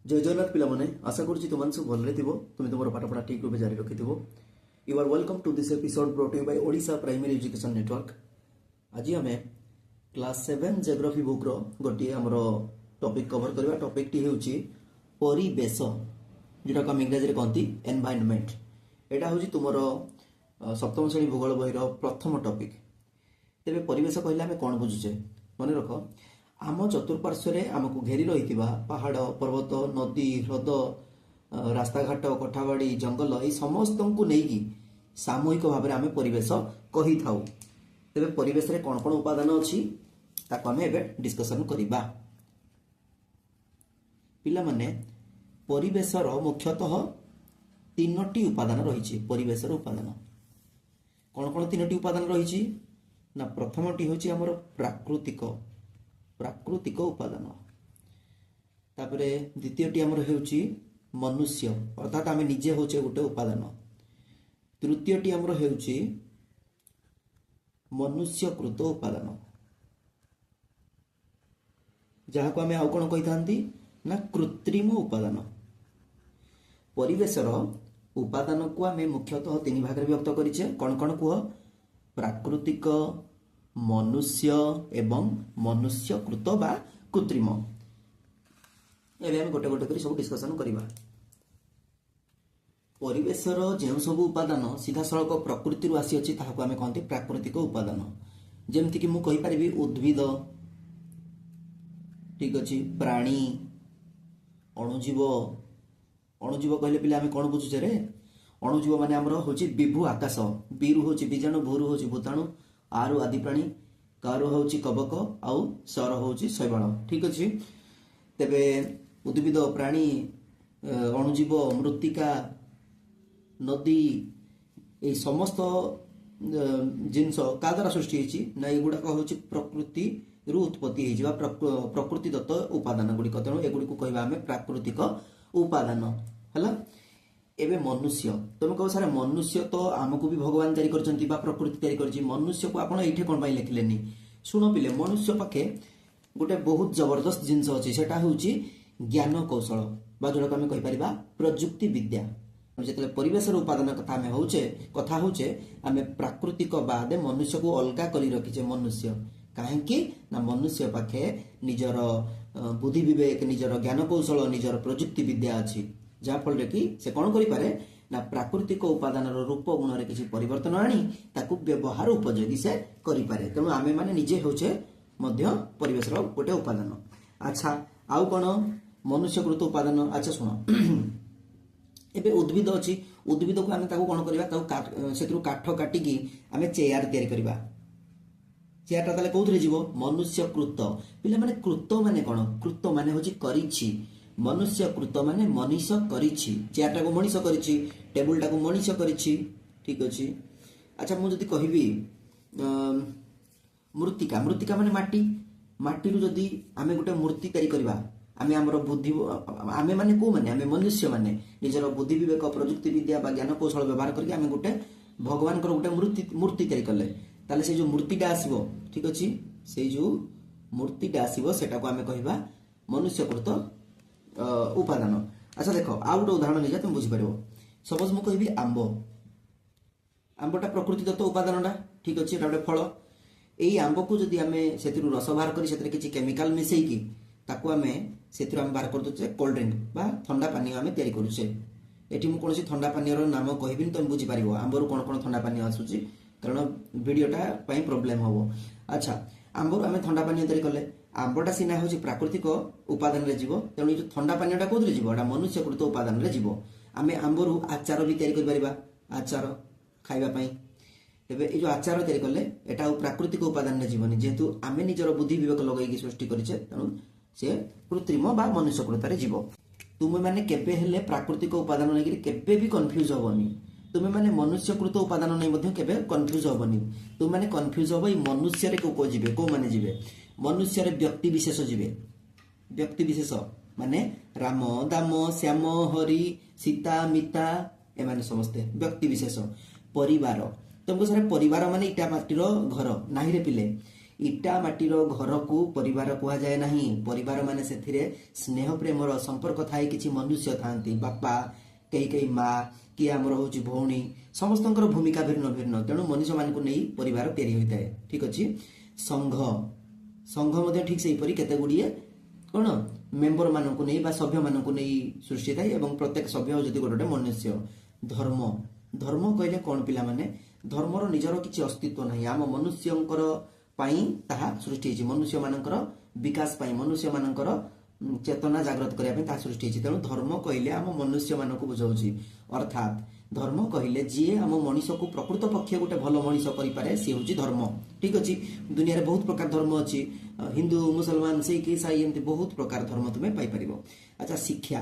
जय जगन्नाथ पिलाने आशा करुच्ची तुम सब भले तुम तुम पाठपढ़ा ठीक रूप जारी रखि you are welcome to this episode brought you by Odisha primary education network. आज आम क्लास 7 जियोग्राफी बुक रो गोटे आमर टॉपिक कवर करवा। टॉपिक टी होची परिवेश, जोटा को इंग्रजी कहती एनवायरनमेंट। एटा होची तुमर सप्तम श्रेणी भूगोल बही प्रथम टॉपिक। तेबे परिवेश कहले आम कौन बुझुचे मन रख। आम चतुर्पार्श्व आमको घेरी रही पहाड़ पर्वत नदी ह्रद रास्ता घाट कोठाबाड़ी जंगल ये समस्त को लेकिन सामूहिक भाव में आम परिवेश कही था। तेरे परिवेश रे कौन कौन उपादान अच्छी ताको आम एबे डिस्कशन करबा। पिला माने परिवेशर मुख्यतः तीनोटी उपादान रही। परिवेशर उपादान कौन कौन तीनोटी उपादान रही ना प्रथमटी होची हमर प्राकृतिक उपादान। तापरे द्वितीयटी हमर हेउची मनुष्य अर्थात आम निजे होचे गोटे उपादान। तृतीयटी हमर हेउची मनुष्यकृत उपादान जहाँ को आम आउ कौन कही थांती ना कृत्रिम उपादान। परिवेशर उपादान को आम मुख्यतः तीन भाग में व्यक्त करिचे। कौन कौन कुह? प्राकृतिक, मनुष्य एवं मनुष्यकृत बा कृत्रिम। एबे हम गोटे गोटे करी सब डिस्कशन करिबा। परिवेशर जो सब उपादान सीधा सड़क प्रकृति रु आसी अछि ताहाको आमे कहंती प्राकृतिक उपादान। जेमति कि मु कहि परिबी उद्भिद, ठीक अछि, प्राणी, अणुजीव। अणुजीव कहले पिले आमे कोन बुझुचे रे? अणुजीव माने हमरो होची विभु आकाश। बीरु होची बीजाणु, भूरु होची भूताणु, आरु आदि प्राणी, कारु होची कबक, आउ सर होची शैवाल। ठीक अछि। तेबे उद्भिद, प्राणी, अणुजीव, मृत्तिका, नदी ए समस्त जिनस का द्वारा सृष्टि होची ना एगुडा होची प्रकृति रु उत्पत्ति होई जिवा प्रकृति दत्त उपादान गुडी कतनो एगुडी को कहबा हमें प्राकृतिक उपादान हला। एबे मनुष्य तुम कहो सारे मनुष्य तो आमको भी भगवान तैयारी करछंती बा प्रकृति तैयारी करछि। मनुष्य को आपण एठे कोन बाई लिखलेनी? सुनो पिले, मनुष्य पाखे गोटे बहुत जबरदस्त जिनस अछि सेटा होची ज्ञान कौशल बा जोडा हम कहि परिबा प्रयुक्ति विद्या। जेतले परिवेशर उपादान कथा होचे आमे प्राकृतिक बाद मनुष्य को अलगा करी रखिचे। मनुष्य काहेकि ना मनुष्य पाखे निजर बुद्धि विवेक, निजर ज्ञान कौशल, निजर प्रयुक्ति विद्या अछि, जहाँ फल कि से कौन करें ना प्राकृतिक उपादान रूप गुण रे किसी परिवर्तन आनी ताकू व्यवहार उपयोगी से करें। तेणु आमे माने निजे होचे मध्य परिवेशर गोटे उपादान। अच्छा, आउ कौन मनुष्यकृत उपादान? अच्छा सुन, एबे उद्भिद अछि। उद्भिद को आमे ताकू कौन करबा? ताकू सेतरु काठ काटिकी आमे चेयर तैयारी करबा। चेयरटा ताले कोथरे जीवो? मनुष्यकृत। पिला माने कृत माने कौन? कृत माने होची करिछि। मनुष्य कृत माने मनीष करिछि। चेयरटा को मनीष करिछि, टेबुलटा को मनीष करिछि। ठीक अछि। अच्छा, मु जदी कहिबी मृत्तिका, मृत्तिका माने माटी। माटी रु जदी आमे गोटे मूर्ति तैयारी करबा, आमे हमर बुद्धि आमे माने को माने आमे मनुष्य माने निजर बुद्धि विवेक प्रयुक्ति विद्या बा ज्ञान कौशल व्यवहार करके आमे गोटे भगवान कर गोटे मूर्ति तैयारी करले ताले से जो मूर्तिटा आसीबो, ठीक अछि, से जो मूर्तिटा आसीबो सेटा को आमे कहिबा मनुष्यकृत उपादान। अच्छा देख, आ गोटे उदाहरण नहीं तुम बुझीपार। सपोज मु कहि आंब। आंबटा प्रकृति दत्त उपादानटा, ठीक अच्छे, गोटे फल। यही आंब को जदि आम से रस बाहर कर किसी केमिकाल मिसेकी ताकू आम से बाहर कर दे कोल्ड ड्रिंक बा ठंडा पानी आम तैयारी करुचे। एटी मु कौन ठंडा पानी नाम कहबी तुम बुझीपार आंबर कौन कौन ठंडा पानी आसूची, कारण वीडियोटा प्रोब्लेम हम। अच्छा, आंबर आम ठंडा पानी तैयारी कले आंबटा सीना हूँ प्राकृतिक उपादान रे जीव, तेणु जो ठंडा पानीटा कौन जीव एटा मनुष्यकृत उपादान रे जीव। आम आंबरू आचार भी तैयारी कर आचार खाइबा। तेबे ये जो आचार तैयारी कले एटा प्राकृतिक उपादान रे जीवनी, जेहेतु आम निजर बुद्धि विवेक लगेगी सृष्टि करिचे, तेणु से कृत्रिम बा मनुष्यकृत रे जीव। तुम मैंने केबे हेले प्राकृतिक उपादान नहीं केबे भी कन्फ्यूज होबनी। तुम मैंने मनुष्यकृत उपादान नहीं मध्य केबे कन्फ्यूज होबनी। तुम मैंने कन्फ्यूज होबो मनुष्य रे को जीवे, को माने जीवे मनुष्य रे व्यक्ति विशेष जीवे। व्यक्ति विशेष माने राम, दाम, श्याम, हरि, सीता, मिता ए माने समस्ते व्यक्ति विशेष। परिवार तुमको सारे परिवार माने इटा माटीर घर नाही रे पिले। ଇଟା ମାଟିର ଘରକୁ ପରିବାର କୁହାଯାଏ ନାହିଁ। ପରିବାର ମାନେ ସେଥିରେ ସ୍ନେହ ପ୍ରେମର ସମ୍ପର୍କ ଥାଏ। କିଛି ମନୁଷ୍ୟ ଥାଆନ୍ତି, ବାପା, କେହି କେହି ମା, କିଏ ଆମର ହେଉଛି ଭଉଣୀ, ସମସ୍ତଙ୍କର ଭୂମିକା ଭିନ୍ନ ଭିନ୍ନ। ତେଣୁ ମନୁଷ୍ୟମାନଙ୍କୁ ନେଇ ପରିବାର ତିଆରି ହୋଇଥାଏ। ଠିକ୍ ଅଛି। ସଂଘ, ସଂଘ ମଧ୍ୟ ଠିକ୍ ସେହିପରି କେତେ ଗୁଡ଼ିଏ କ'ଣ ମେମ୍ବର ମାନଙ୍କୁ ନେଇ ବା ସଭ୍ୟମାନଙ୍କୁ ନେଇ ସୃଷ୍ଟି ଥାଏ ଏବଂ ପ୍ରତ୍ୟେକ ସଭ୍ୟ ଯଦି ଗୋଟେ ଗୋଟେ ମନୁଷ୍ୟ। ଧର୍ମ, ଧର୍ମ କହିଲେ କ'ଣ ପିଲାମାନେ? ଧର୍ମର ନିଜର କିଛି ଅସ୍ତିତ୍ୱ ନାହିଁ। ଆମ ମନୁଷ୍ୟଙ୍କର ପାଇଁ ତାହା ସୃଷ୍ଟି ହେଇଛି। ମନୁଷ୍ୟମାନଙ୍କର ବିକାଶ ପାଇଁ, ମନୁଷ୍ୟମାନଙ୍କର ଚେତନା ଜାଗ୍ରତ କରିବା ପାଇଁ ତାହା ସୃଷ୍ଟି ହେଇଛି। ତେଣୁ ଧର୍ମ କହିଲେ ଆମ ମନୁଷ୍ୟମାନଙ୍କୁ ବୁଝାଉଛି। ଅର୍ଥାତ୍ ଧର୍ମ କହିଲେ ଯିଏ ଆମ ମଣିଷକୁ ପ୍ରକୃତ ପକ୍ଷେ ଗୋଟେ ଭଲ ମଣିଷ କରିପାରେ ସିଏ ହେଉଛି ଧର୍ମ। ଠିକ୍ ଅଛି। ଦୁନିଆରେ ବହୁତ ପ୍ରକାର ଧର୍ମ ଅଛି। ହିନ୍ଦୁ, ମୁସଲମାନ, ଶିଖ, ଇସାଇ, ଏମିତି ବହୁତ ପ୍ରକାର ଧର୍ମ ତୁମେ ପାଇପାରିବ। ଆଚ୍ଛା, ଶିକ୍ଷା,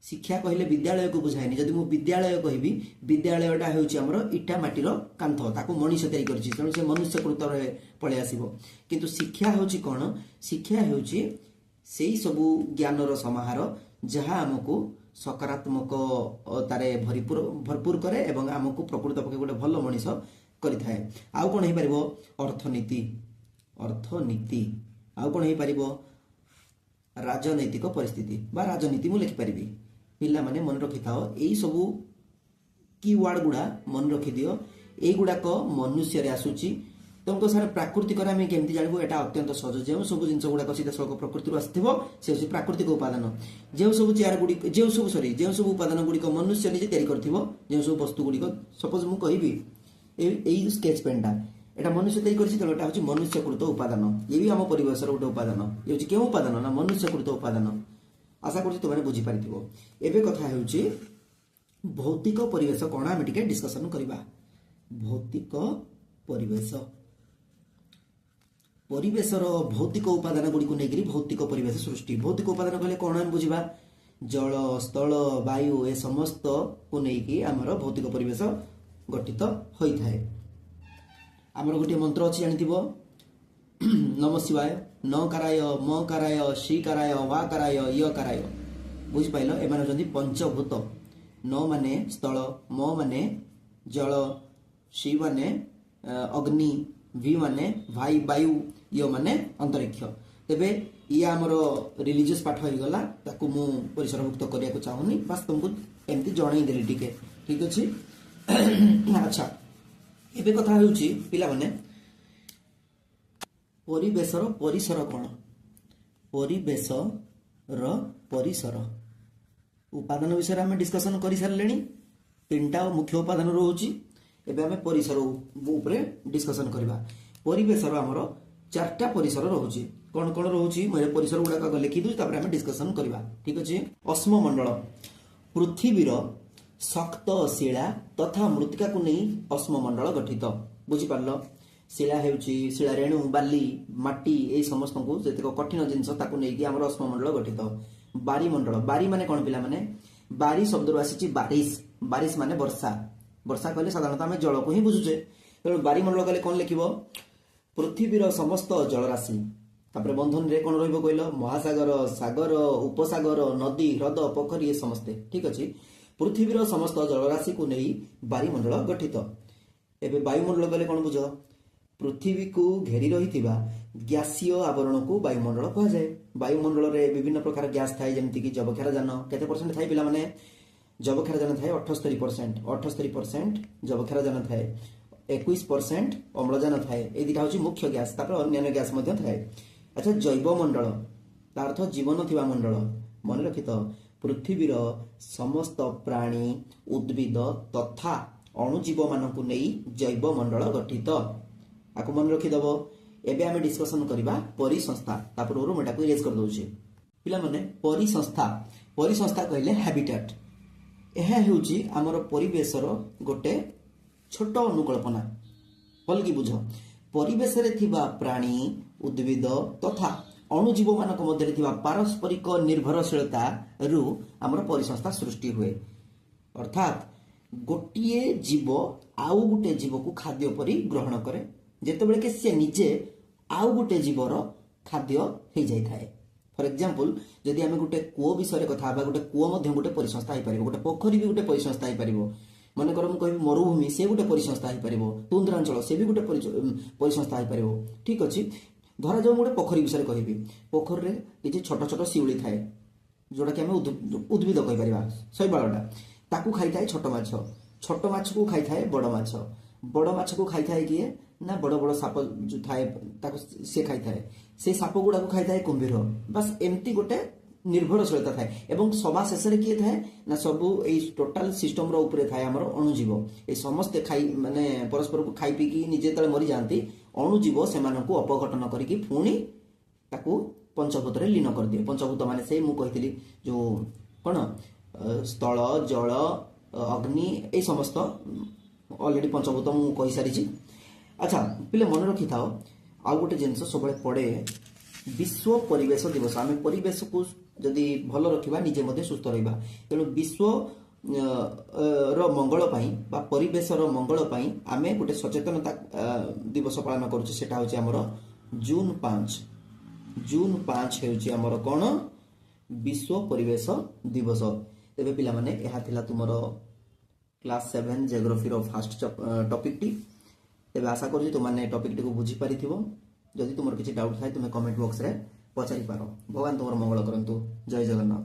ଶିକ୍ଷା କହିଲେ ବିଦ୍ୟାଳୟକୁ ବୁଝାଏନି। ଯଦି ମୁଁ ବିଦ୍ୟାଳୟ କହିବି, ବିଦ୍ୟାଳୟଟା ହେଉଛି ଆମର ଇଟା ମାଟିର କାନ୍ଥ, ତାକୁ ମଣିଷ ତିଆରି କରିଛି, ତେଣୁ ସେ ମନୁଷ୍ୟକୃତରେ ପଳେଇ ଆସିବ। କିନ୍ତୁ ଶିକ୍ଷା ହେଉଛି କ'ଣ? ଶିକ୍ଷା ହେଉଛି ସେଇ ସବୁ ଜ୍ଞାନର ସମାହାର ଯାହା ଆମକୁ ସକାରାତ୍ମକତାରେ ଭରପୁର କରେ ଏବଂ ଆମକୁ ପ୍ରକୃତ ପକ୍ଷେ ଗୋଟେ ଭଲ ମଣିଷ କରିଥାଏ। ଆଉ କ'ଣ ହେଇପାରିବ? ଅର୍ଥନୀତି, ଅର୍ଥନୀତି। ଆଉ କ'ଣ ହେଇପାରିବ? ରାଜନୈତିକ ପରିସ୍ଥିତି ବା ରାଜନୀତି ମୁଁ ଲେଖିପାରିବି। ପିଲାମାନେ ମନେ ରଖିଥାଅ, ଏଇ ସବୁ କି ୱାର୍ଡ ଗୁଡ଼ା ମନେ ରଖିଦିଅ। এইগুড়াক ମନୁଷ୍ୟରେ ଆସୁଛି। ତେଣୁ ତ ସାର୍ ପ୍ରାକୃତିକରେ ଆମେ କେମିତି ଜାଣିବୁ? ଏଇଟା ଅତ୍ୟନ୍ତ ସହଜ। ଯେଉଁ ସବୁ ଜିନିଷ ଗୁଡ଼ାକ ସିଧାସଳଖ ପ୍ରକୃତିରୁ ଆସିଥିବ ସେ ହେଉଛି ପ୍ରାକୃତିକ ଉପାଦାନ। ଯେଉଁ ସବୁ ଚେୟାର ଗୁଡ଼ିକ, ଯେଉଁ ସବୁ ଉପାଦାନ ଗୁଡ଼ିକ ମନୁଷ୍ୟ ନିଜେ ତିଆରି କରିଥିବ, ଯେଉଁ ସବୁ ବସ୍ତୁ ଗୁଡ଼ିକ, ସପୋଜ ମୁଁ କହିବି ଏଇ ସ୍କେଚ୍ ପେନ୍ଟା, এটা মনুষ্য তৈরি করেছে, তেমন এটা হচ্ছে মনুষ্যকৃত উপাদান। ইয়ে বি আম পরিবেশর গোটে উপাদান। ইয়ে হচ্ছে কেউ উপাদান না, মনুষ্যকৃত উপাদান। আশা করছি তোমার বুঝিপারিথিব। এবে কথা ହେଉଛି ভৌতিক পরিবেশ କ'ଣ ଆମେ ଟିକେ ডিসকসন କରିବା। ভৌতিক পরিবেশ, পরিবেশর ভৌতিক উপাদান গুড়িক নেইকি ভৌতিক পরিবেশ সৃষ্টি। ভৌতিক উপাদান কহিলে କ'ଣ ଆମେ বুঝিবা? জল, স্থল, বায়ু এ সমস্ত কু নেইকি ଆମର ভৌতিক পরিবেশ গঠিত ହୋଇଥାଏ। ଆମର ଗୋଟିଏ ମନ୍ତ୍ର ଅଛି ଜାଣିଥିବ, ନମ ଶିବାୟ, ନ କାରାୟ, ମ କାରାୟ, ଶ୍ରୀ କାରାୟ, ବା କାରାୟ, ୟ କାରାୟ। ବୁଝିପାରିଲ? ଏମାନେ ହେଉଛନ୍ତି ପଞ୍ଚଭୂତ। ନ ମାନେ ସ୍ଥଳ, ମ ମାନେ ଜଳ, ଶ୍ରୀ ମାନେ ଅଗ୍ନି, ଭି ମାନେ ବାୟୁ, ୟ ମାନେ ଅନ୍ତରିକ୍ଷ। ତେବେ ଇଏ ଆମର ରିଲିଜିୟସ୍ ପାଠ ହେଇଗଲା, ତାକୁ ମୁଁ ପରିସରଭୁକ୍ତ କରିବାକୁ ଚାହୁଁନି, ବାସ୍ ତୁମକୁ ଏମିତି ଜଣେଇଦେଲି ଟିକେ। ଠିକ୍ ଅଛି। ଆଚ୍ଛା, ଏବେ କଥା ହେଉଛି ପିଲାମାନେ ପରିବେଶର ପରିସର କ'ଣ? ପରିବେଶର ପରିସର ଉପାଦାନ ବିଷୟରେ ଆମେ ଡିସ୍କସନ୍ କରିସାରିଲେଣି। ତିନିଟା ମୁଖ୍ୟ ଉପାଦାନ ରହୁଛି। ଏବେ ଆମେ ପରିସର ଉପରେ ଡିସ୍କସନ୍ କରିବା। ପରିବେଶର ଆମର ଚାରିଟା ପରିସର ରହୁଛି। କ'ଣ କ'ଣ ରହୁଛି? ମୁଁ ଏ ପରିସର ଗୁଡ଼ାକ ଲେଖିଦେଉଛି, ତାପରେ ଆମେ ଡିସ୍କସନ୍ କରିବା। ଠିକ୍ ଅଛି। ଅଶ୍ମମଣ୍ଡଳ, ପୃଥିବୀର ଶକ୍ତ ଶିଳା ତଥା ମୃତ୍ତିକାକୁ ନେଇ ଅଶ୍ମମଣ୍ଡଳ ଗଠିତ। ବୁଝିପାରିଲ? ଶିଳା ହେଉଛି ଶିଳା ରେଣୁ, ବାଲି, ମାଟି, ଏଇ ସମସ୍ତଙ୍କୁ ଯେତିକ କଠିନ ଜିନିଷ ତାକୁ ନେଇକି ଆମର ଅଶ୍ମମଣ୍ଡଳ ଗଠିତ। ବାରିମଣ୍ଡଳ, ବାରି ମାନେ କ'ଣ ପିଲାମାନେ? ବାରି ଶବ୍ଦରୁ ଆସିଛି ବାରିଶ। ବାରିଶ ମାନେ ବର୍ଷା। ବର୍ଷା କହିଲେ ସାଧାରଣତଃ ଆମେ ଜଳକୁ ହିଁ ବୁଝୁଛେ। ତେଣୁ ବାରିମଣ୍ଡଳ କହିଲେ କ'ଣ ଲେଖିବ? ପୃଥିବୀର ସମସ୍ତ ଜଳରାଶି। ତାପରେ ବନ୍ଧନରେ କ'ଣ ରହିବ କହିଲ? ମହାସାଗର, ସାଗର, ଉପସାଗର, ନଦୀ, ହ୍ରଦ, ପୋଖରୀ, ଏ ସମସ୍ତେ। ଠିକ୍ ଅଛି। ପୃଥିବୀର ସମସ୍ତ ଜଳରାଶିକୁ ନେଇ ବାରିମଣ୍ଡଳ ଗଠିତ। ଏବେ ବାୟୁମଣ୍ଡଳ କହିଲେ କ'ଣ ବୁଝ? ପୃଥିବୀକୁ ଘେରି ରହିଥିବା ଗ୍ୟାସୀୟ ଆବରଣକୁ ବାୟୁମଣ୍ଡଳ କୁହାଯାଏ। ବାୟୁମଣ୍ଡଳରେ ବିଭିନ୍ନ ପ୍ରକାର ଗ୍ୟାସ୍ ଥାଏ, ଯେମିତିକି ଯବକ୍ଷାରଜାନ। କେତେ ପରସେଣ୍ଟ ଥାଏ ପିଲାମାନେ? ଯବକ୍ଷାରଜାନ ଥାଏ 78%। 78% ଯବକ୍ଷାରଜାନ ଥାଏ, 21% ଅମ୍ଳଜାନ ଥାଏ। এই দুটা ହେଉଛି ମୁଖ୍ୟ ଗ୍ୟାସ୍। ତାପରେ ଅନ୍ୟାନ୍ୟ ଗ୍ୟାସ୍ ମଧ୍ୟ ଥାଏ। ଆଚ୍ଛା, ଜୈବମଣ୍ଡଳ, ତା ଅର୍ଥ ଜୀବନ ଥିବା ମଣ୍ଡଳ। ମନେ ରଖିଥାଅ, ପୃଥିବୀର ସମସ୍ତ ପ୍ରାଣୀ, ଉଦ୍ଭିଦ ତଥା ଅଣୁଜୀବମାନଙ୍କୁ ନେଇ ଜୈବମଣ୍ଡଳ ଗଠିତ। ଆକୁ ମନେ ରଖିଦେବ। ଏବେ ଆମେ ଡିସ୍କସନ୍ କରିବା ପରିସଂସ୍ଥା। ତା ପୂର୍ବରୁ ମୁଁ ଏଟାକୁ ଇରେଜ୍ କରିଦେଉଛି। ପିଲାମାନେ, ପରିସଂସ୍ଥା, ପରିସଂସ୍ଥା କହିଲେ ହ୍ୟାବିଟାଟ୍। ଏହା ହେଉଛି ଆମର ପରିବେଶର ଗୋଟେ ଛୋଟ ଅନୁକଳ୍ପନା। ଭଲକି ବୁଝ। ପରିବେଶରେ ଥିବା ପ୍ରାଣୀ, ଉଦ୍ଭିଦ ତଥା ଅଣୁଜୀବମାନଙ୍କ ମଧ୍ୟରେ ଥିବା ପାରସ୍ପରିକ ନିର୍ଭରଶୀଳତାରୁ ଆମର ପରିସଂସ୍ଥା ସୃଷ୍ଟି ହୁଏ। ଅର୍ଥାତ୍ ଗୋଟିଏ ଜୀବ ଆଉ ଗୋଟେ ଜୀବକୁ ଖାଦ୍ୟ ପରି ଗ୍ରହଣ କରେ, ଯେତେବେଳେ କି ସେ ନିଜେ ଆଉ ଗୋଟେ ଜୀବର ଖାଦ୍ୟ ହେଇଯାଇଥାଏ। ଫର୍ ଏକ୍ଜାମ୍ପଲ୍, ଯଦି ଆମେ ଗୋଟେ କୂଅ ବିଷୟରେ କଥା ହେବା, ଗୋଟେ କୂଅ ମଧ୍ୟ ଗୋଟେ ପରିସଂସ୍ଥା ହେଇପାରିବ, ଗୋଟେ ପୋଖରୀ ବି ଗୋଟେ ପରିସଂସ୍ଥା ହେଇପାରିବ। ମନେକର ମୁଁ କହିବି ମରୁଭୂମି, ସେ ଗୋଟେ ପରିସଂସ୍ଥା ହେଇପାରିବ। ତୁନ୍ଦ୍ରାଞ୍ଚଳ, ସେ ବି ଗୋଟେ ପରିସଂସ୍ଥା ହେଇପାରିବ। ଠିକ୍ ଅଛି। ଧରାଯାଉ ମୁଁ ଗୋଟେ ପୋଖରୀ ବିଷୟରେ କହିବି। ପୋଖରୀରେ କିଛି ଛୋଟ ଛୋଟ ଶିଉଳି ଥାଏ, ଯୋଉଟାକି ଆମେ ଉଦ୍ଭିଦ କହିପାରିବା, ଶୈବାଳଟା। ତାକୁ ଖାଇଥାଏ ଛୋଟ ମାଛ, ଛୋଟ ମାଛକୁ ଖାଇଥାଏ ବଡ଼ ମାଛ, ବଡ଼ ମାଛକୁ ଖାଇଥାଏ କିଏ ନା ବଡ଼ ବଡ଼ ସାପ ଯୋଉ ଥାଏ ତାକୁ ସେ ଖାଇଥାଏ, ସେ ସାପ ଗୁଡ଼ାକୁ ଖାଇଥାଏ କୁମ୍ଭୀର। ବାସ୍ ଏମିତି ଗୋଟେ ନିର୍ଭରଶୀଳତା ଥାଏ। ଏବଂ ସଭା ଶେଷରେ କିଏ ଥାଏ ନା ସବୁ ଏଇ ଟୋଟାଲ ସିଷ୍ଟମର ଉପରେ ଥାଏ ଆମର ଅଣୁଜୀବ। এই ସମସ୍ତେ ମାନେ ପରସ୍ପରକୁ ଖାଇ ପିଇକି ନିଜେ ଯେତେବେଳେ ମରିଯାଆନ୍ତି, ଅଣୁଜୀବ ସେମାନଙ୍କୁ ଅପଘଟନ କରିକି ପୁଣି ତାକୁ ପଞ୍ଚଭୂତରେ ଲୀନ କରିଦିଏ। ପଞ୍ଚଭୂତ ମାନେ ସେଇ ମୁଁ କହିଥିଲି ଯୋଉ କ'ଣ ସ୍ଥଳ, ଜଳ, ଅଗ୍ନି, এই ସମସ୍ତ ଅଲରେଡି ପଞ୍ଚଭୂତ ମୁଁ କହିସାରିଛି। ଆଚ୍ଛା ପିଲେ ମନେ ରଖିଥାଅ, ଆଉ ଗୋଟେ ଜିନିଷ ସବୁବେଳେ ପଡ଼େ, ବିଶ୍ୱ ପରିବେଶ ଦିବସ। ଆମେ ପରିବେଶକୁ ଯଦି ଭଲ ରଖିବା ନିଜେ ମଧ୍ୟ ସୁସ୍ଥ ରହିବା। ତେଣୁ ବିଶ୍ୱ ର ମଙ୍ଗଳ ପାଇଁ ବା ପରିବେଶର ମଙ୍ଗଳ ପାଇଁ ଆମେ ଗୋଟେ ସଚେତନତା ଦିବସ ପାଳନ କରୁଛେ। ସେଟା ହେଉଛି ଆମର ଜୁନ 5। ଜୁନ 5 ହେଉଛି ଆମର କ'ଣ ବିଶ୍ୱ ପରିବେଶ ଦିବସ। ତେବେ ପିଲାମାନେ ଏହା ଥିଲା ତୁମର କ୍ଲାସ 7 ଜିଓଗ୍ରାଫିର ଫାଷ୍ଟ ଟପିକଟି। ତେବେ ଆଶା କରୁଛି ତୁମମାନେ ଟପିକଟିକୁ ବୁଝିପାରିଥିବ। ଯଦି ତୁମର କିଛି ଡାଉଟ୍ ଥାଏ ତୁମେ କମେଣ୍ଟ ବକ୍ସରେ ପଚାରିପାର। ଭଗବାନ ତୁମର ମଙ୍ଗଳ କରନ୍ତୁ। ଜୟ ଜଗନ୍ନାଥ।